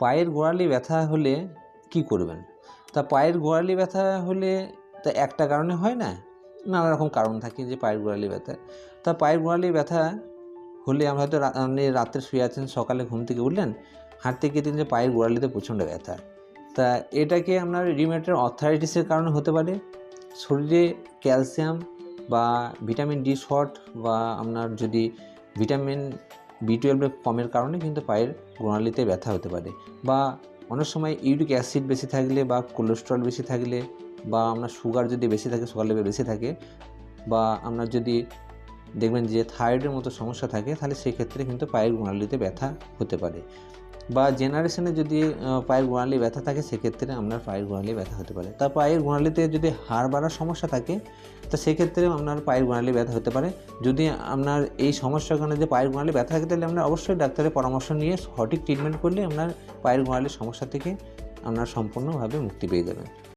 পায়ের গোড়ালি ব্যথা হলে কি করবেন? তা পায়ের গোড়ালি ব্যথা হলে তা একটা কারণে হয় না, নানা রকম কারণ থাকে যে পায়ের গোড়ালি ব্যথা। তা পায়ের গোড়ালি ব্যথা হলে আমরা হয়তো আপনি রাত্রে শুয়ে আছেন, সকালে ঘুম থেকে উঠলেন, হাঁটতে গিয়ে দেখলেন যে পায়ের গোড়ালিতে প্রচণ্ড ব্যথা। তা এটাকে আপনার রিউমেটয়েড আর্থ্রাইটিসের কারণে হতে পারে, শরীরে ক্যালসিয়াম বা ভিটামিন ডি শর্ট বা আপনার যদি ভিটামিন B12 কমের কারণে কিন্তু পায়ের গোড়ালিতে ব্যথা হতে পারে। বা অনেক সময় ইউরিক অ্যাসিড বেশি থাকলে বা কোলেস্টেরল বেশি থাকলে বা আপনার সুগার যদি বেশি থাকে, সুগার লেভেল বেশি থাকে, বা আপনার যদি দেখবেন যে থাইরয়েডের মতো সমস্যা থাকে, তাহলে সেক্ষেত্রে কিন্তু পায়ের গোড়ালিতে ব্যথা হতে পারে। বা জেনারেশনে যদি পায়ের গোড়ালি ব্যথা থাকে, সেক্ষেত্রে আপনার পায়ের গোড়ালি ব্যথা হতে পারে। তা পায়ের গোড়ালিতে যদি হাড় বাড়ার সমস্যা থাকে, তো সেক্ষেত্রেও আপনার পায়ের গোড়ালি ব্যথা হতে পারে। যদি আপনার এই সমস্যার কারণে যে পায়ের গোড়ালি ব্যথা থাকে, তাহলে আপনার অবশ্যই ডাক্তারের পরামর্শ নিয়ে সঠিক ট্রিটমেন্ট করলে আপনার পায়ের গোড়ালির সমস্যা থেকে আপনার সম্পূর্ণভাবে মুক্তি পেয়ে যাবেন।